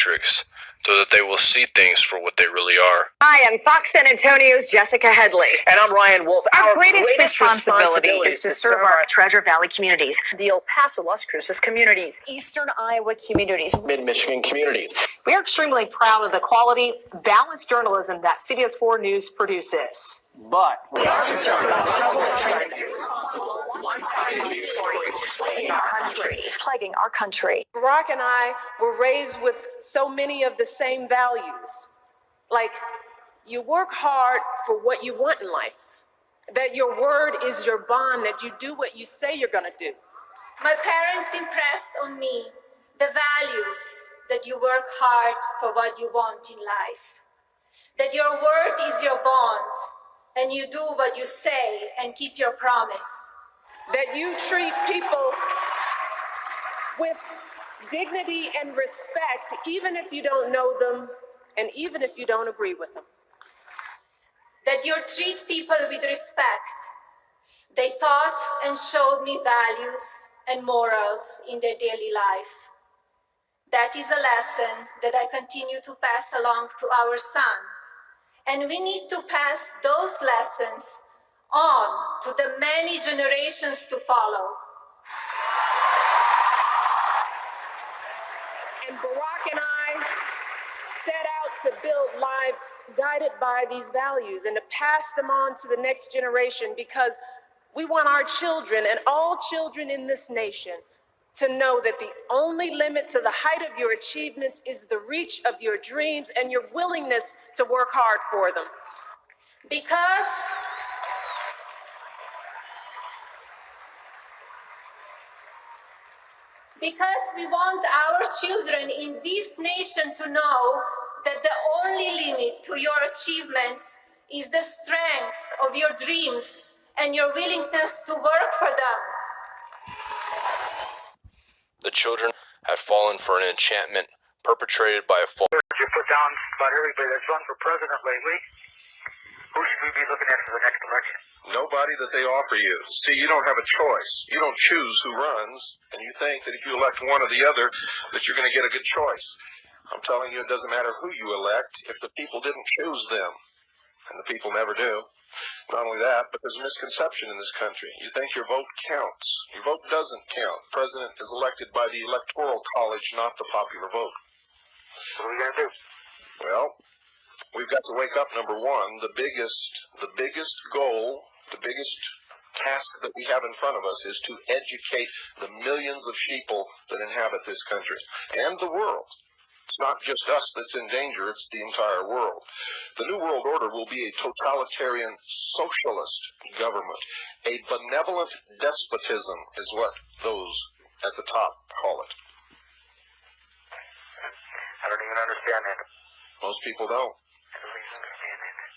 matrix so that they will see things for what they really are. Hi, I'm Fox San Antonio's Jessica Headley. And I'm Ryan Wolf. Our greatest responsibility is to serve our Treasure Valley communities, the El Paso, Las Cruces communities, Eastern Iowa communities, Mid-Michigan communities. We are extremely proud of the quality, balanced journalism that CBS 4 News produces. But we are concerned about troubling trends, irresponsible, one-sided news stories plaguing our country. Barack and I were raised with so many of the same values, like you work hard for what you want in life, that your word is your bond, that you do what you say you're going to do. My parents impressed on me the values that you work hard for what you want in life, that your word is your bond, and you do what you say and keep your promise. That you treat people with dignity and respect, even if you don't know them and even if you don't agree with them. That you treat people with respect. They taught and showed me values and morals in their daily life. That is a lesson that I continue to pass along to our son. And we need to pass those lessons on to the many generations to follow. And Barack and I set out to build lives guided by these values and to pass them on to the next generation, because we want our children and all children in this nation to know that the only limit to the height of your achievements is the reach of your dreams and your willingness to work hard for them. Because we want our children in this nation to know that the only limit to your achievements is the strength of your dreams and your willingness to work for them. The children have fallen for an enchantment perpetrated by a false. You put down about everybody that's run for president lately. Who should we be looking at for the next election? Nobody that they offer you. See, you don't have a choice. You don't choose who runs, and you think that if you elect one or the other, that you're going to get a good choice. I'm telling you, it doesn't matter who you elect if the people didn't choose them, and the people never do. Not only that, but there's a misconception in this country. You think your vote counts. Your vote doesn't count. The president is elected by the Electoral College, not the popular vote. What are we going to do? Well, we've got to wake up, number one. The biggest goal, the biggest task that we have in front of us is to educate the millions of sheeple that inhabit this country and the world. It's not just us that's in danger, it's the entire world. The New World Order will be a totalitarian socialist government. A benevolent despotism is what those at the top call it. I don't even understand that. Most people don't. I don't even understand that.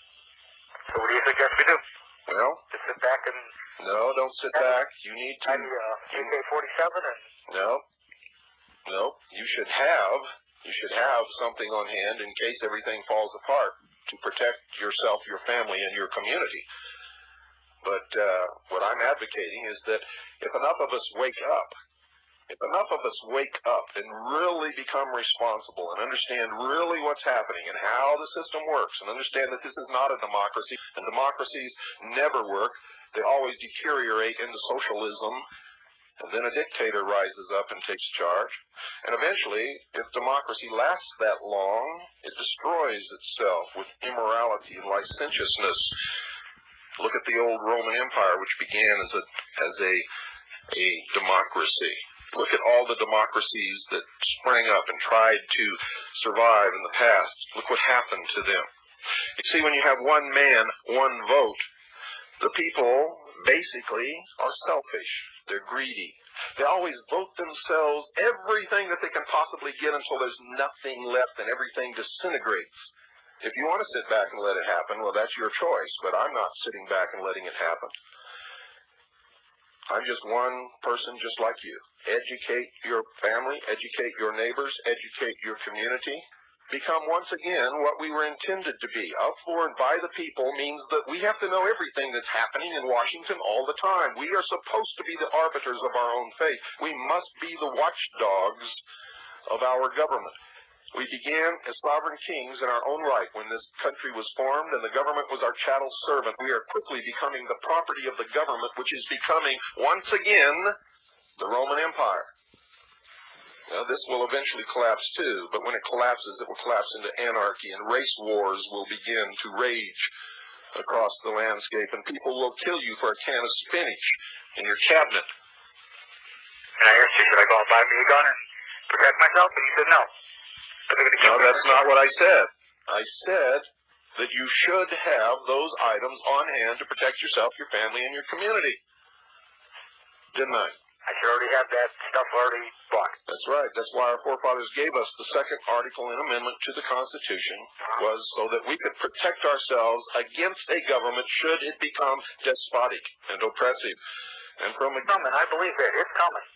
So what do you suggest we do? Well, just sit back and... No, don't sit back. You need to... AK-47 and... No. You should have something on hand in case everything falls apart to protect yourself, your family, and your community. But what I'm advocating is that if enough of us wake up and really become responsible and understand really what's happening and how the system works and understand that this is not a democracy, and democracies never work, they always deteriorate into socialism, and then a dictator rises up and takes charge. And eventually, if democracy lasts that long, it destroys itself with immorality and licentiousness. Look at the old Roman Empire, which began as a democracy. Look at all the democracies that sprang up and tried to survive in the past. Look what happened to them. You see, when you have one man, one vote, the people basically are selfish. They're greedy. They always vote themselves everything that they can possibly get until there's nothing left and everything disintegrates. If you want to sit back and let it happen, well, that's your choice, but I'm not sitting back and letting it happen. I'm just one person just like you. Educate your family, educate your neighbors, educate your community. Become once again what we were intended to be. Of, for, and by the people means that we have to know everything that's happening in Washington all the time. We are supposed to be the arbiters of our own fate. We must be the watchdogs of our government. We began as sovereign kings in our own right when this country was formed and the government was our chattel servant. We are quickly becoming the property of the government, which is becoming, once again, the Roman Empire. Now, this will eventually collapse too, but when it collapses, it will collapse into anarchy, and race wars will begin to rage across the landscape, and people will kill you for a can of spinach in your cabinet. And I asked you, should I go and buy me a gun and protect myself? And you said no. No, that's not what I said. I said that you should have those items on hand to protect yourself, your family, and your community. Didn't I? I should already have that stuff already bought. That's right. That's why our forefathers gave us the second article and amendment to the Constitution, was so that we could protect ourselves against a government should it become despotic and oppressive. And from a Coming, I believe it. It's coming.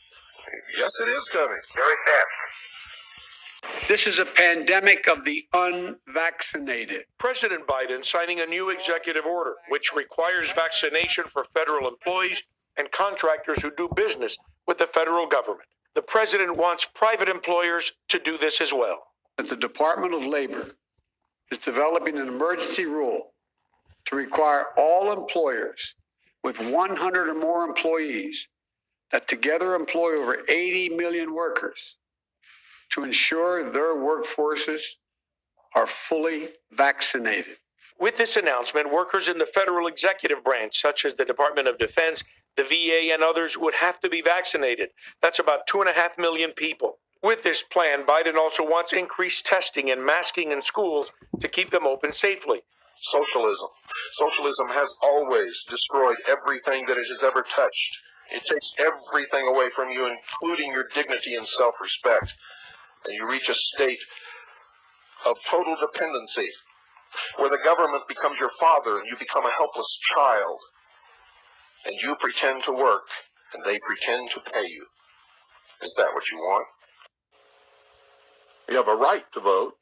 Yes, it is coming. Very fast. This is a pandemic of the unvaccinated. President Biden signing a new executive order, which requires vaccination for federal employees and contractors who do business with the federal government. The president wants private employers to do this as well. That the Department of Labor is developing an emergency rule to require all employers with 100 or more employees that together employ over 80 million workers to ensure their workforces are fully vaccinated. With this announcement, workers in the federal executive branch, such as the Department of Defense, the VA, and others, would have to be vaccinated. That's about 2.5 million people. With this plan, Biden also wants increased testing and masking in schools to keep them open safely. Socialism. Socialism has always destroyed everything that it has ever touched. It takes everything away from you, including your dignity and self-respect. And you reach a state of total dependency, where the government becomes your father and you become a helpless child. And you pretend to work, and they pretend to pay you. Is that what you want? You have a right to vote,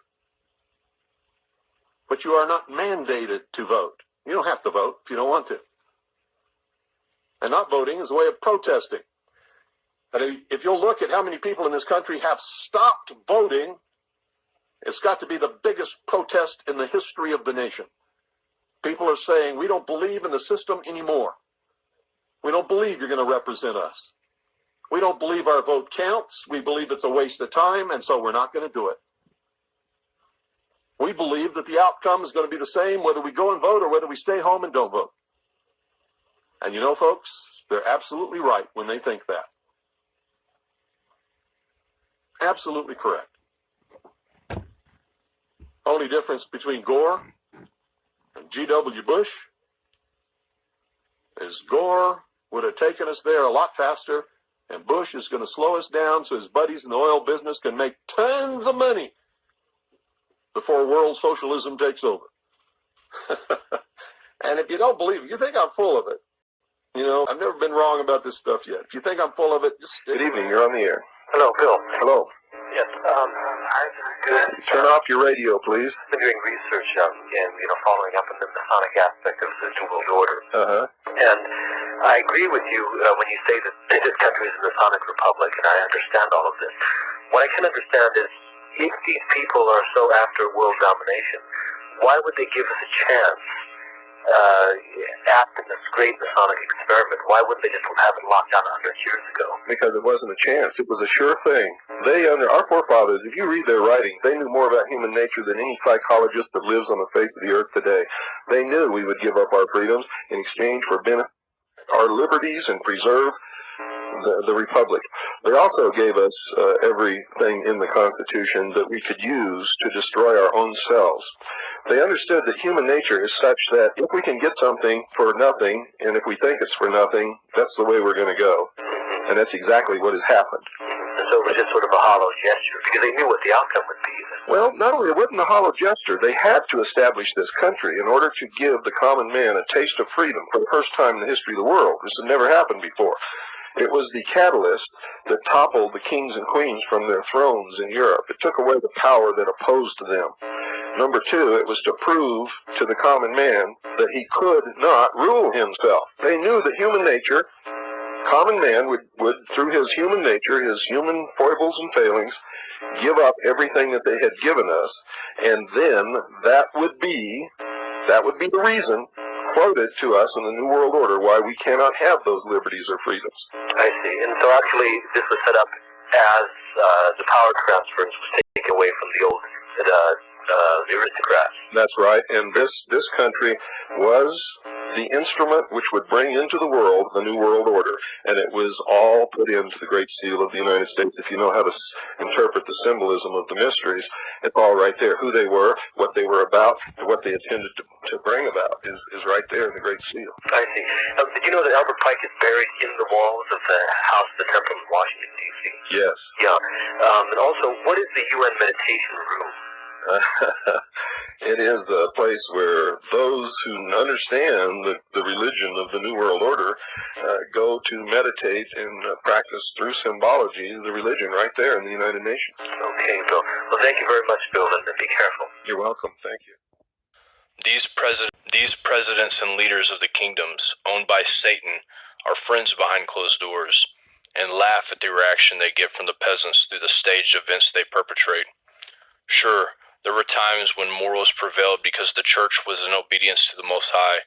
but you are not mandated to vote. You don't have to vote if you don't want to. And not voting is a way of protesting. But if you'll look at how many people in this country have stopped voting, it's got to be the biggest protest in the history of the nation. People are saying, we don't believe in the system anymore. We don't believe you're going to represent us. We don't believe our vote counts. We believe it's a waste of time, and so we're not going to do it. We believe that the outcome is going to be the same whether we go and vote or whether we stay home and don't vote. And you know, folks, they're absolutely right when they think that. Absolutely correct. Only difference between Gore and G.W. Bush is Gore would have taken us there a lot faster, and Bush is going to slow us down so his buddies in the oil business can make tons of money before world socialism takes over. And if you don't believe it, you think I'm full of it. You know, I've never been wrong about this stuff yet. If you think I'm full of it, just Good evening. You're on the air. Hello, Bill. Hello. Yes, Turn off your radio, please. I've been doing research and, following up on the Masonic aspect of the New World Order. Uh-huh. And I agree with you when you say that this country is a Masonic republic, and I understand all of this. What I can understand is, if these people are so after world domination, why would they give us a chance after this great Masonic experiment? Why wouldn't they just have it locked down 100 years ago? Because it wasn't a chance. It was a sure thing. Our forefathers, if you read their writings, they knew more about human nature than any psychologist that lives on the face of the earth today. They knew we would give up our freedoms in exchange for our liberties and preserve the republic. They also gave us everything in the Constitution that we could use to destroy our own selves. They understood that human nature is such that if we can get something for nothing, and if we think it's for nothing, that's the way we're going to go. And that's exactly what has happened. So it was just sort of a hollow gesture, because they knew what the outcome would be. Well, not only it wasn't a hollow gesture, they had to establish this country in order to give the common man a taste of freedom for the first time in the history of the world. This had never happened before. It was the catalyst that toppled the kings and queens from their thrones in Europe. It took away the power that opposed them. Number two, it was to prove to the common man that he could not rule himself. They knew that human nature Common man would, through his human nature, his human foibles and failings, give up everything that they had given us, and then that would be the reason quoted to us in the New World Order why we cannot have those liberties or freedoms. I see. And so actually this was set up as the power transfers was taken away from the old the aristocrats. That's right, and this country was the instrument which would bring into the world the New World Order, and it was all put into the Great Seal of the United States. If you know how to interpret the symbolism of the mysteries, it's all right there. Who they were, what they were about, and what they intended to bring about is right there in the Great Seal. I see. Did you know that Albert Pike is buried in the walls of the House of the Temple in Washington, D.C.? Yes. Yeah. And also, what is the UN meditation room? It is a place where those who understand the religion of the New World Order go to meditate and practice through symbology the religion right there in the United Nations. Okay, Bill. Well, thank you very much, Bill, and be careful. You're welcome. Thank you. These presidents and leaders of the kingdoms owned by Satan are friends behind closed doors and laugh at the reaction they get from the peasants through the staged events they perpetrate. Sure, there were times when morals prevailed because the church was in obedience to the Most High,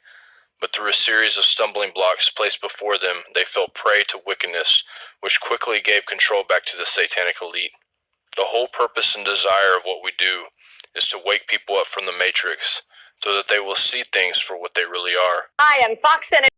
but through a series of stumbling blocks placed before them, they fell prey to wickedness, which quickly gave control back to the satanic elite. The whole purpose and desire of what we do is to wake people up from the matrix so that they will see things for what they really are. Hi, I'm Fox Senator.